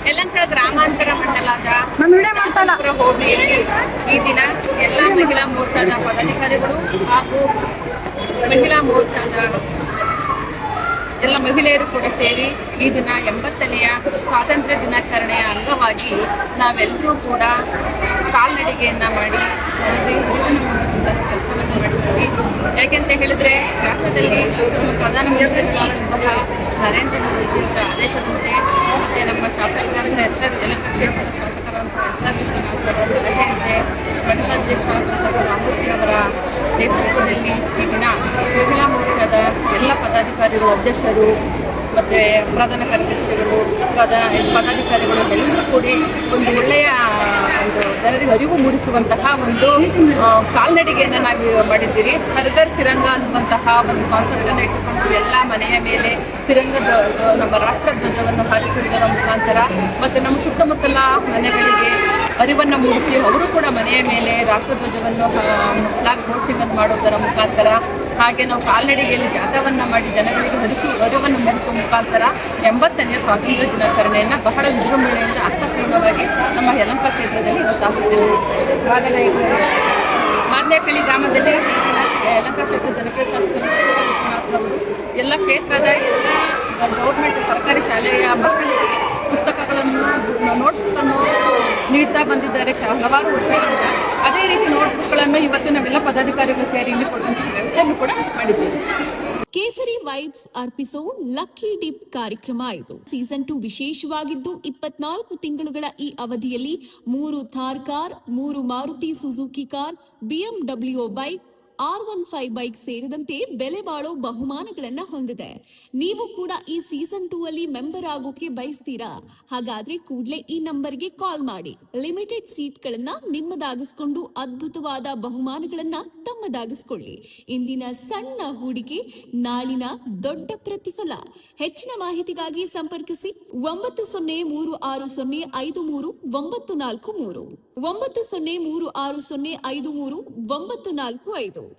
ಯಲಹಂಕ ಗ್ರಾಮಾಂತರ ಮಂಡಲದ ಹೋಬಳಿಯಲ್ಲಿ ಈ ದಿನ ಎಲ್ಲ ಮಹಿಳಾ ಮೋರ್ಚಾದ ಪದಾಧಿಕಾರಿಗಳು ಹಾಗೂ ಮಹಿಳಾ ಮೋರ್ಚಾದ ಎಲ್ಲ ಮಹಿಳೆಯರು ಕೂಡ ಸೇರಿ ಈ ದಿನ 80ನೇ ಸ್ವಾತಂತ್ರ್ಯ ದಿನಾಚರಣೆಯ ಅಂಗವಾಗಿ ನಾವೆಲ್ಲರೂ ಕೂಡ ಕಾಲ್ನಡಿಗೆಯನ್ನು ಮಾಡಿ ಕೆಲಸವನ್ನು ಮಾಡಿದ್ದೀವಿ. ಯಾಕೆಂತ ಹೇಳಿದ್ರೆ ರಾಷ್ಟ್ರದಲ್ಲಿ ಪ್ರಧಾನಮಂತ್ರಿಗಳಾದಂತಹ ನರೇಂದ್ರ ಮೋದಿಜಿಯವರ ಆದೇಶದಂತೆ ಮತ್ತು ನಮ್ಮ ಶಾಸಕರಾದ ಯಲಹಂಕ ಕ್ಷೇತ್ರದ ಶಾಸಕರಾದಂತಹ ವಿಶ್ವನಾಥ್ ಅವರ ಸಲಹೆಯಂತೆ ಮಂಡಲಾಧ್ಯಕ್ಷರಾದಂತಹ ರಾಮಮೂರ್ತಿ ಅವರ ನೇತೃತ್ವದಲ್ಲಿ ಈ ದಿನ ಮಹಿಳಾ ಮೋರ್ಚಾದ ಎಲ್ಲ ಪದಾಧಿಕಾರಿಗಳು, ಅಧ್ಯಕ್ಷರು ಮತ್ತು ಪ್ರಧಾನ ಕಾರ್ಯದರ್ಶಿಗಳು, ಪದಾಧಿಕಾರಿಗಳು ಎಲ್ಲರೂ ಕೂಡಿ ಒಂದು ಒಳ್ಳೆಯ ಒಂದು ಜನರಿಗೆ ಅರಿವು ಮೂಡಿಸುವಂತಹ ಒಂದು ಕಾಲ್ನಡಿಗೆಯನ್ನು ನಾವು ಮಾಡಿದ್ದೀರಿ. ಹರ್ಘರ್ ತಿರಂಗ ಅನ್ನುವಂತಹ ಒಂದು ಕಾನ್ಸೆಪ್ಟನ್ನು ಇಟ್ಟುಕೊಂಡು ಎಲ್ಲ ಮನೆಯ ಮೇಲೆ ನಮ್ಮ ರಾಷ್ಟ್ರ ಧ್ವಜವನ್ನು ಹಾರಿಸುವುದರ ಮುಖಾಂತರ ಮತ್ತು ನಮ್ಮ ಸುತ್ತಮುತ್ತಲ ಮನೆಗಳಿಗೆ ಅರಿವನ್ನು ಮೂಡಿಸಿ ಅವರು ಕೂಡ ಮನೆಯ ಮೇಲೆ ರಾಷ್ಟ್ರಧ್ವಜವನ್ನು ಫ್ಲಾಗ್ ಹೋಸ್ಟಿಂಗನ್ನು ಮಾಡೋದರ ಮುಖಾಂತರ, ಹಾಗೆ ನಾವು ಕಾಲ್ನಡಿಗೆಯಲ್ಲಿ ಜಾಥಾವನ್ನು ಮಾಡಿ ಜನಗಳಿಗೆ ಅರಿವನ್ನು ಮೂಡಿಸುವ ಮುಖಾಂತರ 80ನೇ ಸ್ವಾತಂತ್ರ್ಯ ದಿನಾಚರಣೆಯನ್ನು ಬಹಳ ವಿಜೃಂಭಣೆಯಿಂದ ಅರ್ಥಪೂರ್ಣವಾಗಿ ನಮ್ಮ ಯಲಹಂಕ ಕ್ಷೇತ್ರದಲ್ಲಿ ಮಾದನೇಕಳ್ಳಿ ಗ್ರಾಮದಲ್ಲಿ ಈ ದಿನ ಯಲಹಂಕ ಕ್ಷೇತ್ರದ ಜನಪ್ರಿಯ ಶಾಸಕರು ವಿಶ್ವನಾಥ್ ಅವರು ಎಲ್ಲ ಕ್ಷೇತ್ರದ ಎಲ್ಲ ಗೌರ್ಮೆಂಟ್ ಸರ್ಕಾರಿ ಶಾಲೆಯ ಮಕ್ಕಳಿಗೆ ಪುಸ್ತಕಗಳನ್ನು ನೋಟ್ಬುಕ್ಕನ್ನು ನೀಡ್ತಾ ಬಂದಿದ್ದಾರೆ ಹಲವಾರು ವರ್ಷಗಳಿಂದ. ಅದೇ ರೀತಿ ನೋಟ್ಬುಕ್ಗಳನ್ನು ಇವತ್ತು ನಾವೆಲ್ಲ ಪದಾಧಿಕಾರಿಗಳು ಸೇರಿ ಇಲ್ಲಿ ಕೊಡುವಂತಹ ವ್ಯವಸ್ಥೆಯನ್ನು ಕೂಡ ಮಾಡಿದ್ದೇವೆ. ಕೇಸರಿ ವೈಬ್ಸ್ ಅರ್ಪಿಸೋ ಲಕ್ಕಿ ಡಿಪ್ ಕಾರ್ಯಕ್ರಮ ಇದು. ಸೀಸನ್ 2 ವಿಶೇಷವಾಗಿದ್ದು 24 ತಿಂಗಳುಗಳ ಈ ಅವಧಿಯಲ್ಲಿ 3 Thar car, 3 Maruti Suzuki car, BMW bike, R15 bike ಸೇರಿದಂತೆ ಬೆಲೆ ಬಾಳೋ ಬಹುಮಾನಗಳನ್ನ ಹೊಂದಿದೆ. ನೀವು ಕೂಡ ಈ ಸೀಸನ್ 2 ಅಲ್ಲಿ ಮೆಂಬರ್ ಆಗೋಕೆ ಬಯಸ್ತೀರಾ? ಹಾಗಾದ್ರೆ ಕೂಡಲೇ ಈ ನಂಬರ್ಗೆ ಕಾಲ್ ಮಾಡಿ ಲಿಮಿಟೆಡ್ ಸೀಟ್ಗಳನ್ನ ನಿಮ್ಮದಾಗಿಸ್ಕೊಂಡು ಅದ್ಭುತವಾದ ಬಹುಮಾನಗಳನ್ನ ತಮ್ಮದಾಗಿಸ್ಕೊಳ್ಳಿ. ಇಂದಿನ ಸಣ್ಣ ಹೂಡಿಕೆ ನಾಳಿನ ದೊಡ್ಡ ಪ್ರತಿಫಲ. ಹೆಚ್ಚಿನ ಮಾಹಿತಿಗಾಗಿ ಸಂಪರ್ಕಿಸಿ 9036053943 9036053945.